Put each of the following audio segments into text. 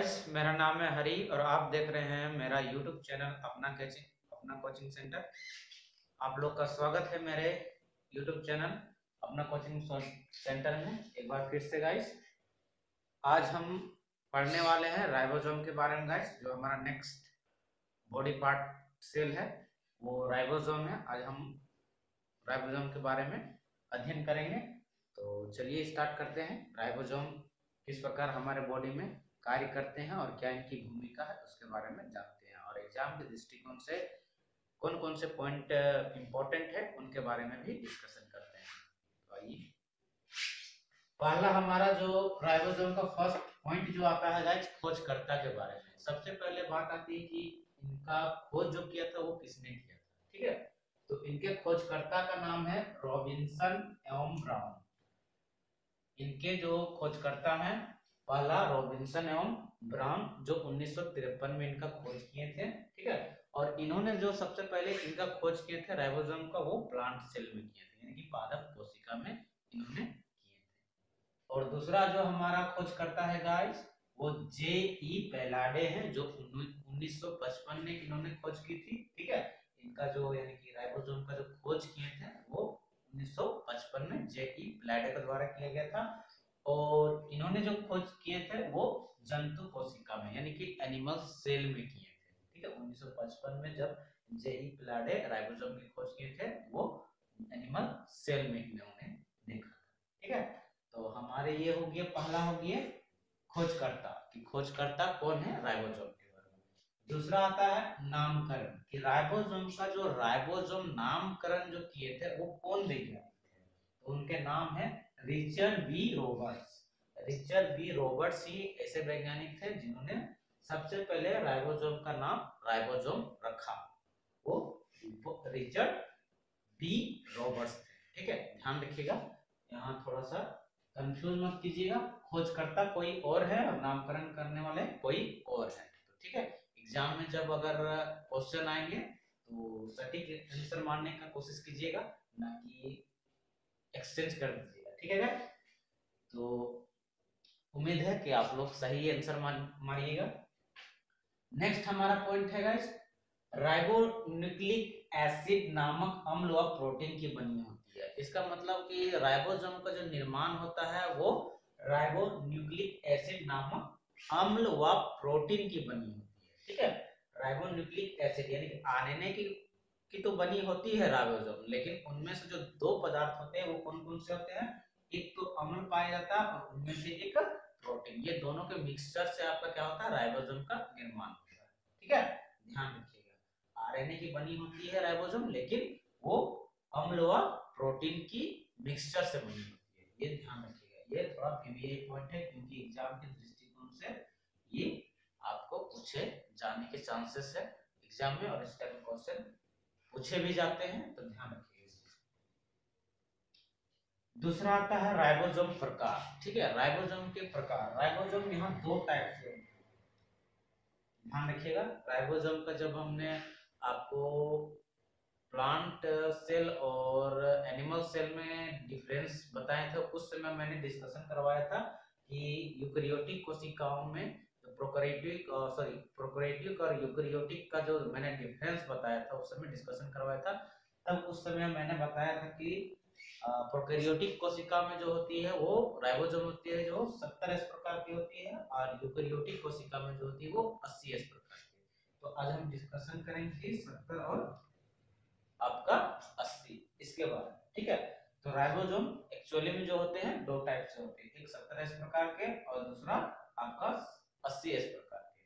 Guys, मेरा नाम है हरी और आप देख रहे हैं मेरा यूट्यूब चैनल अपना कोचिंग सेंटर। आप लोग का स्वागत है मेरे यूट्यूब चैनल अपना कोचिंग सेंटर में एक बार फिर से गाइस। आज हम पढ़ने वाले हैं राइबोसोम के बारे में गाइस। जो हमारा नेक्स्ट बॉडी पार्ट सेल है वो राइबोसोम है। आज हम राइबोसोम के बारे में अध्ययन करेंगे। तो चलिए स्टार्ट करते हैं। राइबोसोम किस प्रकार हमारे बॉडी में कार्य करते हैं और क्या इनकी भूमिका है उसके बारे में जानते हैं, और एग्जाम के दृष्टिकोण से कौन कौन से पॉइंट इंपॉर्टेंट है उनके बारे में भी डिस्कशन करते हैं। तो आइए, पहला हमारा जो राइबोसोम का फर्स्ट पॉइंट जो आता है गाइस, खोजकर्ता के बारे में। सबसे पहले बात आती है कि इनका खोज जो किया था वो किसने किया था। ठीक है, तो इनके खोजकर्ता का नाम है रॉबिन्सन एवं ब्राउन। इनके जो खोजकर्ता हैं पहला रॉबिन्सन एवं ब्राउन, जो 1953 में इनका खोज किए थे। ठीक है, और इन्होंने जो सबसे पहले इनका खोज किए थे राइबोसोम का, वो प्लांट सेल में किए थे, यानी कि पादप कोशिका में इन्होंने किए थे। और दूसरा जो हमारा खोजकर्ता है गाइस, वो जे.ई. पेलाडे हैं, जो 1955 में इन्होंने खोज की थी। ठीक है, इनका जो यानी कि राइबोसोम का जो खोज किए थे वो 1955 में जे.ई. पेलाडे के द्वारा किया गया था। और इन्होंने जो खोज किए थे वो जंतु कोशिका में यानी कि एनिमल सेल में किए थे। ठीक है, 1955 में जब जे.ई. पेलाडे राइबोसोम की खोज किए थे वो एनिमल सेल में इन्होंने देखा था। ठीक है, तो हमारे ये हो गया, पहला हो गया खोजकर्ता कि खोजकर्ता कौन है राइबोसोम के बारे में। दूसरा आता है नामकरण कि राइबोसोम का जो राइबोसोम नामकरण जो किए थे वो कौन वैज्ञानिक थे। तो उनके नाम है Richard B Roberts. Richard B Roberts ही ऐसे वैज्ञानिक थे जिन्होंने सबसे पहले राइबोसोम का नाम राइबोसोम रखा। वो रिचर्ड बी रॉबर्ट्स थे। ठीक है, ध्यान रखिएगा, यहाँ थोड़ा सा कंफ्यूज मत कीजिएगा। खोजकर्ता कोई और है और नामकरण करने वाले कोई और है। तो ठीक है, एग्जाम में जब अगर क्वेश्चन आएंगे तो सटीक आंसर मारने का कोशिश कीजिएगा, ना कि एक्सचेंज कर दीजिएगा। ठीक है, तो उम्मीद है कि आप लोग सही आंसर मारिएगा। नेक्स्ट हमारा पॉइंट है गाइस, राइबोन्यूक्लिक एसिड नामक अम्ल व प्रोटीन की बनी होती है। इसका मतलब कि राइबोसोम का जो निर्माण होता है वो राइबोन्यूक्लिक एसिड नामक अम्ल व प्रोटीन की बनी होती है। ठीक है, राइबोन्यूक्लिक एसिड यानी कि आरएनए की तो बनी होती है राइबोसोम, लेकिन उनमें से जो दो पदार्थ होते हैं वो कौन कौन से होते हैं। एक तो अम्ल पाया जाता है और उनमें से एक प्रोटीन। ये दोनों के मिक्सचर से आपका क्या होता है, राइबोसोम का निर्माण होता है। ठीक है, ध्यान रखिएगा, आरएनए की बनी होती है राइबोसोम, लेकिन वो अम्ल व प्रोटीन की मिक्सचर से बनी होती है। ये ध्यान रखिएगा, ये थोड़ा वीवीआई पॉइंट है, क्योंकि एग्जाम के दृष्टिकोण से ये आपको पूछे जाने के चांसेस है एग्जाम में, और इस टाइप के क्वेश्चन पूछे भी जाते हैं, तो ध्यान रखिएगा। दूसरा आता है राइबोसोम प्रकार। ठीक है, राइबोसोम के प्रकार, राइबोसोम यहाँ दो टाइप से, ध्यान रखिएगा। राइबोसोम का जब हमने आपको प्लांट सेल और एनिमल सेल में डिफरेंस बताए थे, उस समय मैंने डिस्कशन करवाया था कि यूकेरियोटिक कोशिकाओं में प्रोकैरियोटिक और यूकेरियोटिक का जो मैंने डिफरेंस बताया था उस समय डिस्कशन करवाया था। तब उस समय मैंने बताया था कि प्रोकैरियोटिक कोशिका में जो होती है वो राइबोसोम होती है जो 70 प्रकार की होती है, और यूकेरियोटिक कोशिका में जो होती है वो 80 प्रकार की। तो आज हम डिस्कशन करेंगे 70 और आपका 80 इसके बारे में। ठीक है, तो राइबोसोम एक्चुअली में जो होते हैं दो टाइप से होते हैं, एक 70 प्रकार के और दूसरा आपका 80 प्रकार के।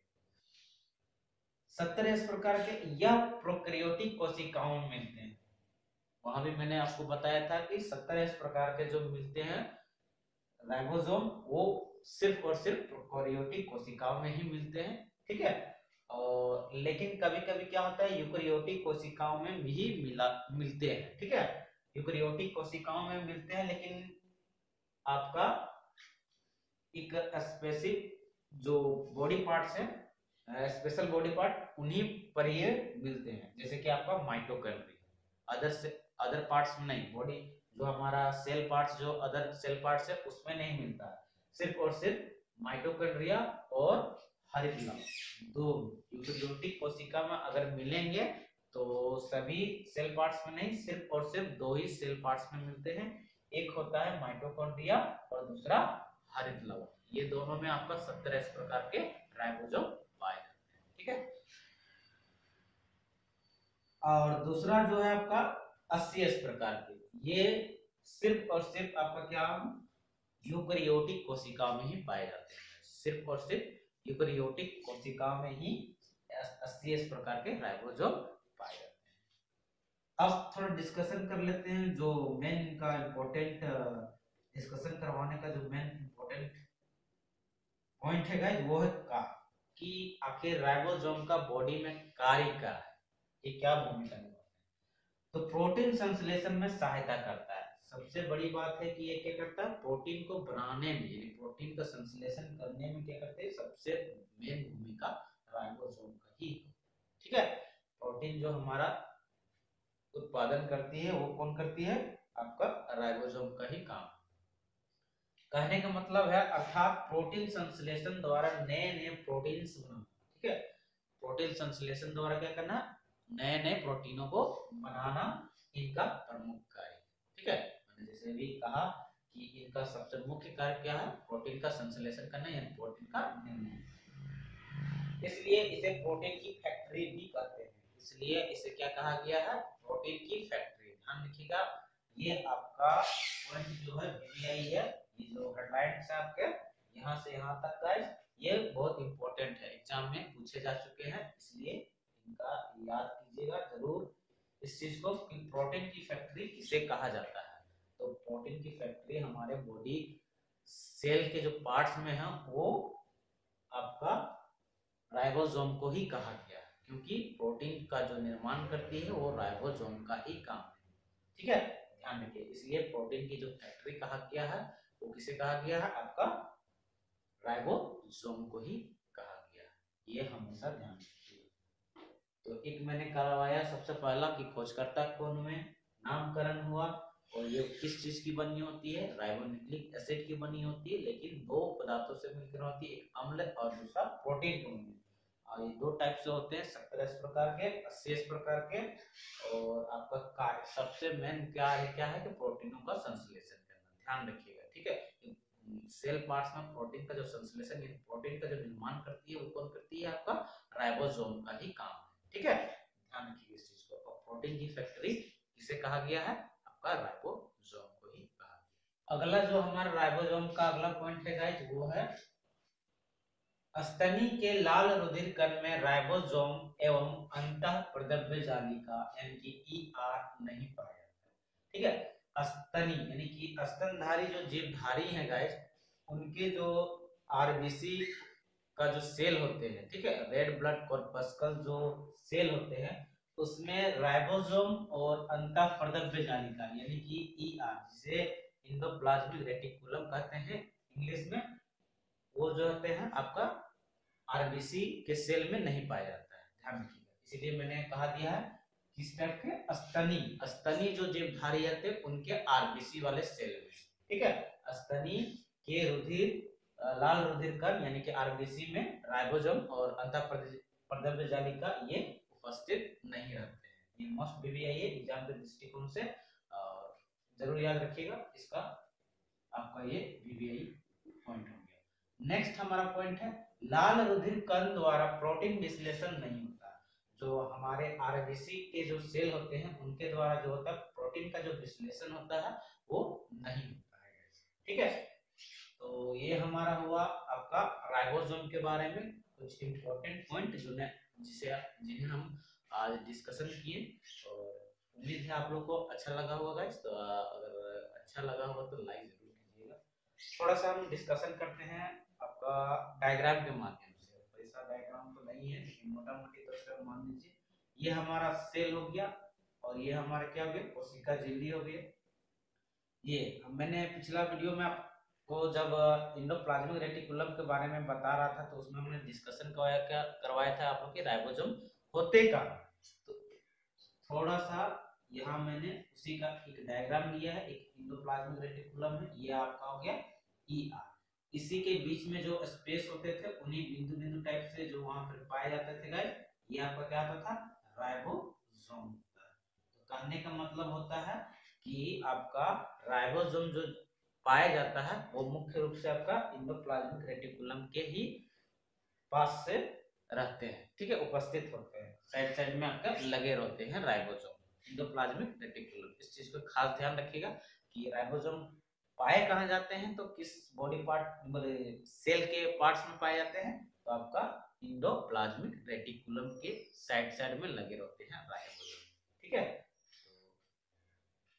70 प्रकार के यह प्रोकैरियोटिक कोशिकाओं में मिलते हैं। वहां भी मैंने आपको बताया था कि 70 प्रकार के जो मिलते हैं राइबोसोम, वो सिर्फ और सिर्फ प्रोकैरियोटिक कोशिकाओं में ही मिलते हैं। ठीक है, और लेकिन कभी कभी क्या होता है यूकेरियोटिक कोशिकाओं में भी मिलते हैं। ठीक है, यूकेरियोटिक कोशिकाओं में मिलते हैं, लेकिन आपका एक स्पेसिफिक जो बॉडी पार्ट्स है, स्पेशल बॉडी पार्ट, उन्हीं पर ये मिलते हैं, जैसे कि आपका माइटोकॉन्ड्रिया। अदर पार्ट्स में नहीं, बॉडी जो हमारा सेल पार्ट्स, जो अदर सेल पार्ट्स है उसमें नहीं मिलता है, सिर्फ और सिर्फ माइटोकॉन्ड्रिया और हरित लवण। दो यूकेरियोटिक कोशिका में अगर मिलेंगे तो सभी सेल पार्ट्स में नहीं, सिर्फ और सिर्फ दो ही सेल पार्ट्स में मिलते हैं। एक होता है माइटोकॉन्ड्रिया और दूसरा हरित लवण। ये दोनों में आपका 17 इस प्रकार के राइबोसोम पाए जाते हैं। ठीक है, और दूसरा जो है आपका 80 इस प्रकार के, ये सिर्फ और सिर्फ आपका क्या यूकेरियोटिक कोशिका में ही पाए जाते हैं। सिर्फ और सिर्फ यूकेरियोटिक कोशिका में ही 80 इस प्रकार के राइबोसोम पाए जाते हैं। अब थोड़ा डिस्कशन कर लेते हैं जो मेन का इम्पोर्टेंट डिस्कशन करवाने का जो मेन इम्पोर्टेंट पॉइंट है गाइस, वो है का कि आखिर राइबोसोम का बॉडी में कार्य क्या है, ये क्या भूमिका निभाता है। तो प्रोटीन संश्लेषण में सहायता करता है। सबसे बड़ी बात है कि ये क्या करता है, प्रोटीन को बनाने में, यानी प्रोटीन का संश्लेषण करने में क्या करते हैं, सबसे मेन भूमिका राइबोसोम का ही। ठीक है, प्रोटीन जो हमारा उत्पादन करती है वो कौन करती है, आपका राइबोसोम का ही काम। कहने का मतलब है अर्थात प्रोटीन संश्लेषण द्वारा नए नए प्रोटीन्स बनाना। ठीक है, प्रोटीन संश्लेषण द्वारा क्या करना, नए नए प्रोटीनों को बनाना इनका प्रमुख कार्य। ठीक है, मैंने जैसे भी कहा कि इनका सबसे मुख्य कार्य क्या है, प्रोटीन का संश्लेषण करना यानी प्रोटीन का निर्माण। इसलिए इसे प्रोटीन की फैक्ट्री भी कहते हैं। इसलिए इसे क्या कहा गया है, प्रोटीन की फैक्ट्री। ध्यान रखिएगा, ये आपका पॉइंट जो है बीबीआई है, ये जो हेडलाइंस है आपके यहाँ से यहाँ तक गाइस, ये बहुत इंपॉर्टेंट है, एग्जाम में पूछे जा चुके हैं, इसलिए इनका याद कीजिएगा जरूर इस चीज को कि प्रोटीन की फैक्ट्री किसे कहा जाता है। तो प्रोटीन की फैक्ट्री हमारे बॉडी सेल के जो पार्ट्स में है वो आपका राइबोसोम को ही कहा गया है, क्योंकि प्रोटीन का जो निर्माण करती है वो राइबोसोम का ही काम है। ठीक है, ध्यान रखिए, इसलिए प्रोटीन की जो फैक्ट्री कहा गया है वो किसे कहा गया है, आपका राइबोसोम को ही कहा गया है, ये हमेशा ध्यान रखिए। तो एक मैंने करवाया सबसे पहला कि खोजकर्ता कौन हुए, नामकरण हुआ, और ये किस चीज की बनी होती है, राइबोन्यूक्लिक एसिड की बनी होती है, लेकिन दो पदार्थों से मिलकर होती है, एक अम्ल और दूसरा प्रोटीन को मिलकर। और ये दो टाइप से होते हैं, 17 इस प्रकार के, 80 इस प्रकार के। और आपका कार्य सबसे मेन क्या है कि प्रोटीनों का संश्लेषण करना, ध्यान रखिएगा। ठीक है, सेल पार्ट्स में प्रोटीन का जो संश्लेषण यानी प्रोटीन का जो निर्माण करती है वो कौन करती है, आपका राइबोसोम का ही काम है। ठीक है, ध्यान रखिए इस चीज को। और प्रोटीन की फैक्ट्री किसे कहा गया है, आपका राइबोसोम को ही कहा गया। अगला जो हमारा राइबोसोम का अगला पॉइंट है गाइस, वो है स्तनी के लाल रुधिर कण में राइबोसोम एवं अंतः प्रद्रव्य जालिका यानी कि ईआर नहीं पाया जाता। ठीक है, स्तनी यानी कि स्तनधारी जो जीवधारी हैं गाइस, उनके जो आरबीसी का जो सेल होते हैं, ठीक है, रेड ब्लड कॉर्पस्कल जो सेल होते हैं, उसमें राइबोसोम और अंतः प्रद्रव्य जालिका यानी कि ईआर, जिसे एंडोप्लाज्मिक रेटिकुलम कहते हैं इंग्लिश में, वो जो होते हैं आपका आरबीसी के सेल में नहीं पाया जाता है। ध्यान रखिएगा, इसीलिए मैंने कहा दिया है किस टाइप के, स्तनी, स्तनी जो जीवधारी होते हैं उनके आरबीसी वाले सेल में। ठीक है, स्तनी के रुधिर लाल रुधिर कण यानी कि आरबीसी में राइबोसोम और अंतःप्रद्रव्य जालिका ये उपस्थित नहीं रहते हैं। ये मस्ट बीबीआई है एग्जाम के दृष्टिकोण से, जरूर याद रखिएगा इसका, आपका ये बीबीआई पॉइंट हो गया। नेक्स्ट हमारा पॉइंट है लाल रुधिर कण द्वारा प्रोटीन विश्लेषण नहीं होता। जो हमारे आरबीसी के जो सेल होते हैं उनके द्वारा जो होता है प्रोटीन का जो विश्लेषण होता है वो नहीं होता है। ठीक है, तो ये हमारा हुआ आपका राइबोसोम के बारे में कुछ इंपॉर्टेंट पॉइंट जिन्हें हम आज डिस्कशन किए, और उम्मीद है आप लोग को अच्छा लगा होगा गाइस। तो अगर अच्छा लगा होगा तो लाइक जरूर कीजिएगा। थोड़ा सा हम डिस्कशन करते हैं आपका डायग्राम के माध्यम से, ऐसा डायग्राम तो नहीं है लेकिन मोटा मोटी तौर पर मान लीजिए ये हमारा सेल हो गया और ये हमारा क्या हो गया, कोशिका झिल्ली हो गया। ये मैंने पिछला वीडियो में आपको जब एंडोप्लाज्मिक रेटिकुलम के बारे में बता रहा था तो उसमें हमने डिस्कशन करवाया था आप लोग के राइबोसोम होते का। तो थोड़ा सा यहाँ मैंने उसी का एक डायग्राम लिया है, एक एंडोप्लाज्मिक रेटिकुलम है, ये आपका हो गया ईआर, इसी के बीच में जो स्पेस होते थे उन्हीं बिंदु बिंदु टाइप से जो वहां पर पाए जाते थे गाइस, ये आपका क्या होता था, राइबोसोम। तो कहने का मतलब होता है कि आपका राइबोसोम जो पाया जाता है वो मुख्य रूप से आपका एंडोप्लाज्मिक रेटिकुलम के ही पास से रहते हैं, ठीक है, उपस्थित होते हैं, साइड साइड में आपका लगे रहते हैं राइबोसोम एंडोप्लाज्मिक रेटिकुलम। इस चीज को खास ध्यान रखिएगा कि राइबोसोम पाए कहाँ जाते हैं, तो किस बॉडी पार्ट मतलब सेल के पार्ट्स में पाए जाते हैं, तो आपका एंडोप्लाज्मिक रेटिकुलम के साइड साइड में लगे रहते हैं राइबोसोम, ठीक है।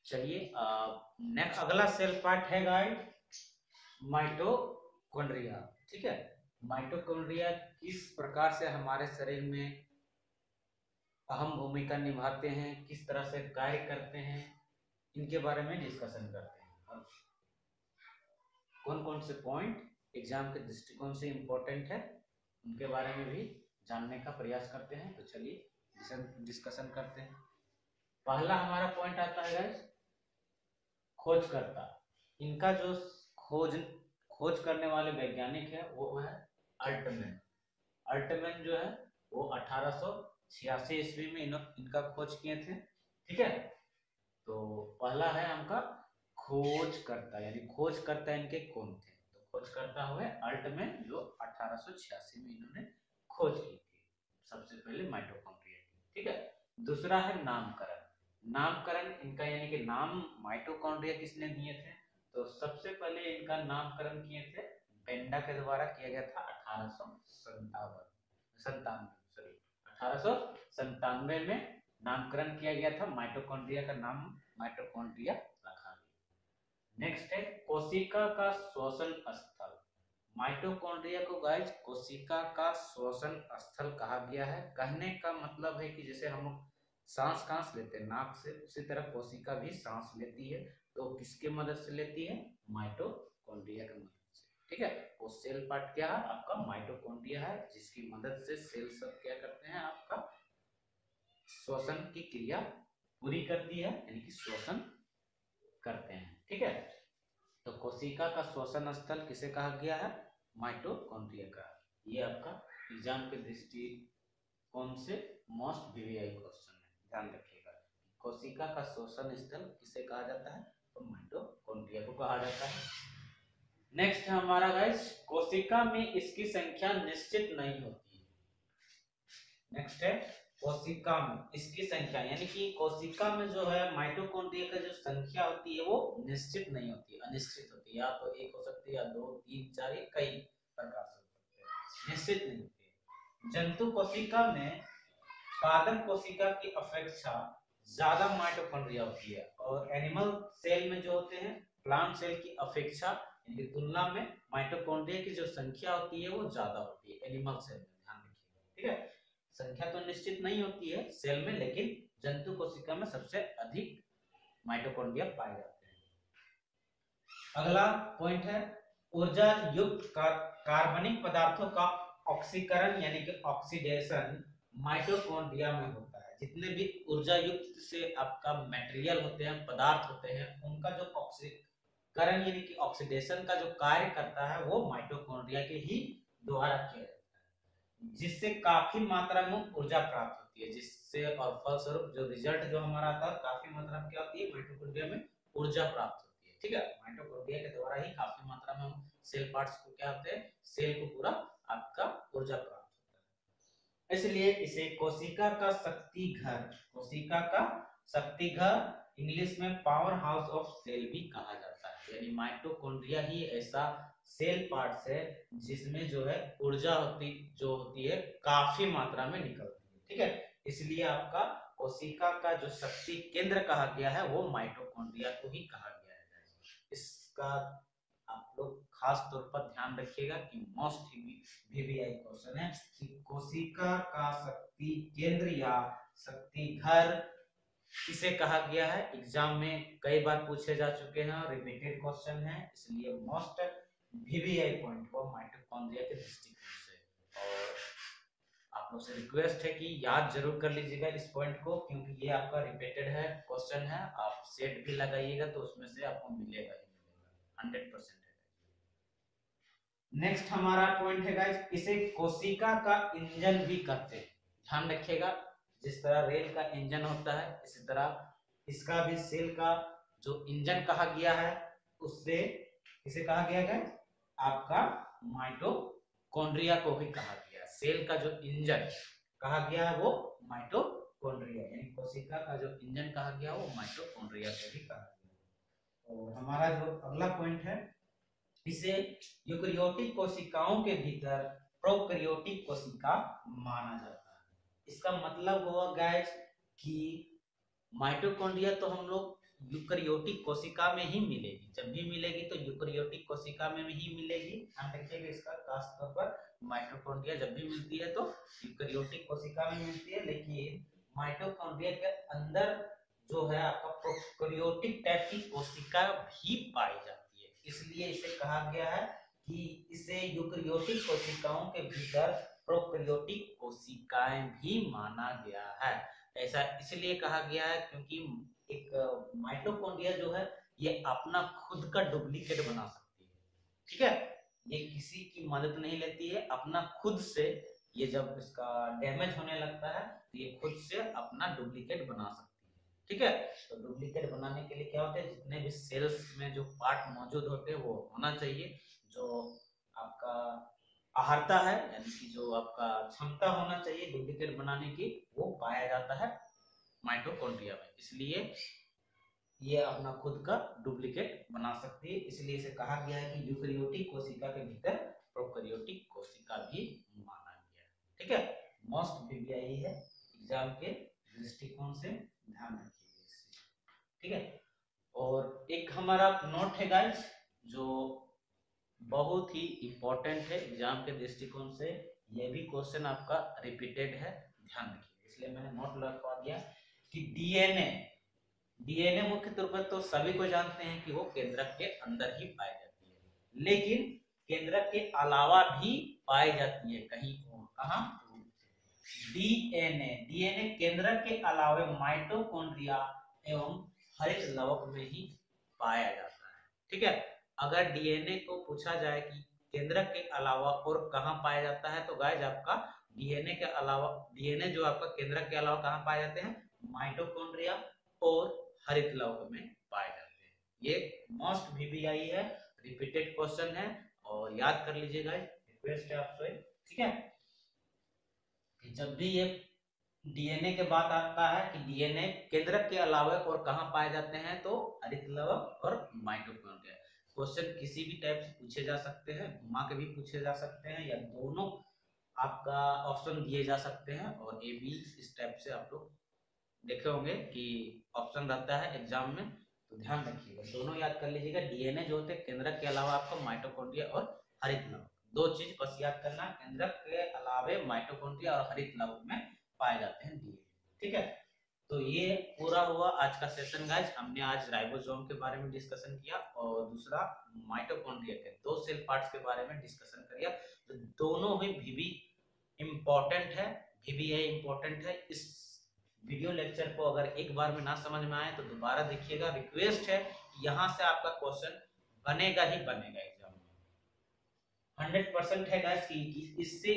चलिए नेक्स्ट अगला सेल पार्ट है गाइस माइटोकॉन्ड्रिया, ठीक है। माइटोकॉन्ड्रिया किस प्रकार से हमारे शरीर में अहम भूमिका निभाते हैं, किस तरह से कार्य करते हैं, इनके बारे में डिस्कशन करते हैं और कौन कौन से पॉइंट एग्जाम के दृष्टिकोण से इंपॉर्टेंट है उनके बारे में भी जानने का प्रयास करते हैं। तो चलिए डिस्कशन करते हैं। पहला हमारा पॉइंट आता है गाइस खोजकर्ता। इनका जो खोज करने वाले वैज्ञानिक है वो है अल्टमैन। अल्टमैन जो है वो 1886 ईस्वी में इनका खोज किए थे, ठीक है। तो पहला है हमका खोजकर्ता, यानी खोजकर्ता इनके कौन थे, तो खोजकर्ता हुए अल्टमैन जो 1886 में इन्होंने खोज की थी सबसे पहले माइटोकॉन्ड्रिया की, ठीक है। दूसरा है नामकरण। नामकरण इनका यानी कि नाम माइटोकॉन्ड्रिया किसने दिए थे, तो सबसे पहले इनका नामकरण किए थे बेंडा के द्वारा किया गया था 1897 में नामकरण किया गया था। माइटोकॉन्ड्रिया का नाम माइटोकॉन्ड्रिया रखा गया। नेक्स्ट है कोशिका का श्वसन स्थल। माइटोकॉन्ड्रिया को गाइस कोशिका का श्वसन स्थल कहा गया है। कहने का मतलब है कि जैसे हम सांस सांस लेते हैं नाक से, उसी तरह कोशिका भी सांस लेती है, तो किसके मदद से लेती है, माइटोकॉन्ड्रिया की मदद से, ठीक है। वो सेल पार्ट क्या है आपका माइटोकॉन्ड्रिया है, जिसकी मदद से सेल सब क्या करते हैं आपका श्वसन की क्रिया पूरी करती है, यानी कि श्वसन करते हैं, ठीक है। तो कोशिका का श्वसन स्थल किसे कहा गया है, माइटोकॉन्ड्रिया का। ये आपका एग्जाम के दृष्टिकोण से मोस्ट वीवीआई क्वेश्चन है, ध्यान रखिएगा। कोशिका का श्वसन स्थल किसे कहा जाता है, तो माइटोकॉन्ड्रिया को कहा जाता है। नेक्स्ट है हमारा गाइस कोशिका में इसकी संख्या निश्चित नहीं होती। नेक्स्ट है कोशिका में इसकी संख्या, यानी कि कोशिका में जो है माइटोकॉन्ड्रिया का जो संख्या होती है वो निश्चित नहीं होती, अनिश्चित होती है। या तो एक हो सकती है या दो तीन चार कई प्रकार से हो सकते हैं, निश्चित नहीं होती। जंतु कोशिका में पादप कोशिका की अपेक्षा ज्यादा माइटोकॉन्ड्रिया होती है, और एनिमल सेल में जो होते हैं प्लांट सेल की अपेक्षा इनकी तुलना में माइटोकॉन्ड्रिया की जो संख्या होती है वो ज्यादा होती है एनिमल सेल में, ध्यान रखिएगा, ठीक है। संख्या तो निश्चित नहीं होती है सेल में, लेकिन जंतु कोशिका में सबसे अधिक माइटोकॉन्ड्रिया पाए जाते हैं। अगला पॉइंट है ऊर्जा युक्त कार्बनिक पदार्थों का ऑक्सीकरण यानी कि ऑक्सीडेशन माइटोकॉन्ड्रिया में होता है। जितने भी ऊर्जा युक्त से आपका मटेरियल होते हैं, पदार्थ होते हैं, उनका जो ऑक्सीकरण यानी कि ऑक्सीडेशन का जो कार्य करता है वो माइटोकॉन्ड्रिया के ही द्वारा किया जाता है, जिससे काफी मात्रा में ऊर्जा प्राप्त होती है, जिससे और फलस्वरूप जो रिजल्ट जो हमारा आता है काफी मात्रा में क्या होती है, माइटोकॉन्ड्रिया में ऊर्जा प्राप्त होती है, ठीक है। माइटोकॉन्ड्रिया के द्वारा ही काफी मात्रा में हम सेल पार्ट्स को क्या होते हैं, सेल को पूरा आपका ऊर्जा प्राप्त होता है। इसलिए इसे कोशिका का शक्ति घर, कोशिका का शक्ति घर इंग्लिश में पावर हाउस ऑफ सेल भी कहा जाता है। यानी माइटोकॉन्ड्रिया ही ऐसा सेल पार्ट्स है जिसमें जो है ऊर्जा होती है काफी मात्रा में निकलती है, ठीक है। इसलिए आपका कोशिका का जो शक्ति केंद्र कहा गया है वो माइटोकॉन्ड्रिया को ही कहा गया है। इसका आप लोग खास तौर पर ध्यान रखिएगा कि मोस्ट वीवीआई क्वेश्चन है कि कोशिका का शक्ति केंद्र या शक्ति घर किसे कहा गया है। एग्जाम में कई बार पूछे जा चुके हैं और रिपीटेड क्वेश्चन है, इसलिए मोस्ट वीवीआई पॉइंट को माइटोकॉन्ड्रिया के दृष्टिकोण से। और आप लोग से रिक्वेस्ट है कि याद जरूर कर लीजिएगा इस पॉइंट को, क्योंकि ये आपका रिपीटेड है क्वेश्चन है। आप सेट भी लगाइएगा तो उसमें से आपको मिलेगा ही मिलेगा, 100% है। नेक्स्ट हमारा पॉइंट है गाइस, इसे कोशिका का इंजन भी कहते हैं। ध्यान रखिएगा, जिस तरह रेल का इंजन होता है इसी तरह इसका भी सेल का जो इंजन कहा गया है उससे इसे कहा गया है आपका माइटोकॉन्ड्रिया को भी कहा गया है। सेल का जो इंजन कहा गया है वो माइटोकॉन्ड्रिया, यानी कोशिका का जो इंजन कहा गया वो माइटोकॉन्ड्रिया को भी कहा गया। और हमारा जो अगला पॉइंट है, इसे यूकेरियोटिक कोशिकाओं के भीतर प्रोकैरियोटिक कोशिका माना जाता है। इसका मतलब हुआ गाइस कि माइटोकॉन्ड्रिया तो हम लोग यूकेरियोटिक कोशिका में ही मिलेगी, जब भी मिलेगी तो यूकेरियोटिक कोशिका में ही मिलेगी। ध्यान रखिएगा इसका, खास तौर पर माइटोकॉन्ड्रिया जब भी मिलती है तो यूकेरियोटिक कोशिका में मिलती है, लेकिन माइटोकॉन्ड्रिया के अंदर जो है आपका प्रोकैरियोटिक टाइप की कोशिका भी पाई जाती है। इसलिए इसे कहा गया है कि इसे यूकेरियोटिक कोशिकाओं के भीतर प्रोकैरियोटिक कोशिकाएं भी माना गया है। ऐसा इसलिए कहा गया है क्योंकि एक माइटोकॉन्ड्रिया जो है ये अपना खुद का डुप्लीकेट बना सकती है। ठीक है, ये किसी की मदद नहीं लेती है, अपना खुद से ये जब इसका डैमेज होने लगता है तो ये खुद से अपना डुप्लीकेट बना सकती है। ठीक है, तो डुप्लीकेट बनाने के लिए क्या होता है, जितने भी सेल्स में जो पार्ट मौजूद होते हैं वो होना चाहिए, जो आपका आहर्ता है यानी कि जो आपका क्षमता होना चाहिए डुप्लीकेट बनाने की, वो पाया जाता है माइटोकॉन्ड्रिया में। इसलिए ये अपना खुद का डुप्लीकेट बना सकती है, इसलिए इसे कहा गया है कि यूकेरियोटिक कोशिका के भीतर प्रोकैरियोटिक कोशिका भी माना गया है। ठीक है, मोस्ट वीवीआई है एग्जाम के दृष्टिकोण से, ध्यान रखिए। ठीक है, और एक हमारा नोट है गाइस जो बहुत ही इंपॉर्टेंट है एग्जाम के दृष्टिकोण से, ये भी क्वेश्चन आपका रिपीटेड है, ध्यान रखिए, इसलिए मैंने नोट लिखवा दिया कि डीएनए मुख्य तौर पर तो सभी को जानते हैं कि वो केंद्रक के अंदर ही पाई जाती है, लेकिन केंद्रक के अलावा भी पाई जाती है कहीं और। कहां? डीएनए केंद्रक के अलावा माइटोकॉन्ड्रिया एवं हरित लवक में ही पाया जाता है। ठीक है, अगर डीएनए को पूछा जाए कि केंद्रक के अलावा और कहां पाया जाता है तो गाइस आपका डीएनए के अलावा, डीएनए जो आपका केंद्रक के अलावा कहां पाए जाते हैं, माइटोकॉन्ड्रिया और हरित लवक में पाए जाते हैं। ये मोस्ट वीवीआई है, रिपीटेड क्वेश्चन है और याद कर लीजिएगा, रिक्वेस्ट है आपसे। ठीक है, कि जब भी ये डीएनए के बात आता है कि डीएनए केंद्रक के अलावा और कहां पाए जाते हैं तो हरित लवक और माइटोकॉन्ड्रिया। क्वेश्चन किसी भी टाइप से पूछे जा सकते हैं, घुमा के भी पूछे जा सकते हैं, या दोनों आपका ऑप्शन दिए जा सकते हैं, और ए बी इस टाइप से आप लोग देखे होंगे कि ऑप्शन रहता है एग्जाम में, तो ध्यान रखिएगा, दोनों याद कर लीजिएगा। डीएनए जो होते हैं केंद्रक के अलावा आपका माइटोकॉन्ड्रिया और हरित लवक, दो चीज बस याद करना, केंद्रक के अलावा माइटोकॉन्ड्रिया और हरित लवक में पाए जाते हैं डीएनए। ठीक है, तो ये पूरा हुआ आज का सेशन गाइस। हमने आज राइबोसोम के बारे में डिस्कशन किया और दूसरा माइटोकॉन्ड्रिया के दो सेल पार्ट्स के बारे में डिस्कशन किया, तो दोनों ही वीवी इंपॉर्टेंट है, वीवीआई इंपॉर्टेंट है। इस वीडियो लेक्चर को अगर एक बार में ना समझ में आए तो दोबारा देखिएगा, रिक्वेस्ट है यहाँ से आपका क्वेश्चन बनेगा ही बनेगा एग्जाम में, 100% है गाइस कि इससे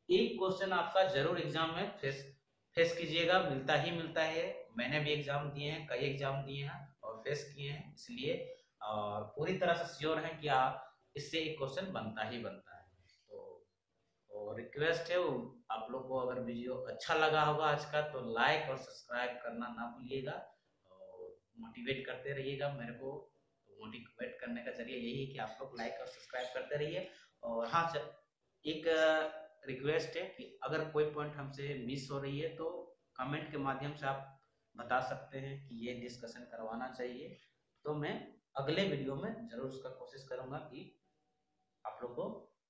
एक क्वेश्चन आपका जरूर एग्जाम में फेस कीजिएगा, मिलता है। मैंने भी एग्जाम दिए हैं, कई एग्जाम दिए हैं और फेस किए हैं, इसलिए पूरी तरह से श्योर है कि इससे एक क्वेश्चन बनता ही बनता है। तो रिक्वेस्ट है आप लोग को, अगर वीडियो अच्छा लगा होगा आज का तो लाइक और सब्सक्राइब करना ना भूलिएगा, और मोटिवेट करते रहिएगा मेरे को। तो मोटिवेट करने का जरिए यही है कि आप लोग लाइक और सब्सक्राइब करते रहिए। और हाँ सर, एक रिक्वेस्ट है कि अगर कोई पॉइंट हमसे मिस हो रही है तो कमेंट के माध्यम से आप बता सकते हैं कि ये डिस्कशन करवाना चाहिए, तो मैं अगले वीडियो में जरूर उसका कोशिश करूंगा कि आप लोग को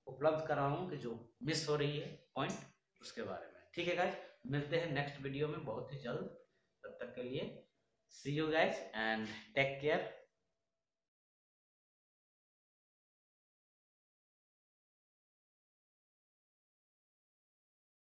उपलब्ध कराऊं कि जो मिस हो रही है पॉइंट उसके बारे में। ठीक है गाइस, मिलते हैं नेक्स्ट वीडियो में बहुत ही जल्द, तब तक के लिए see you guys and take care.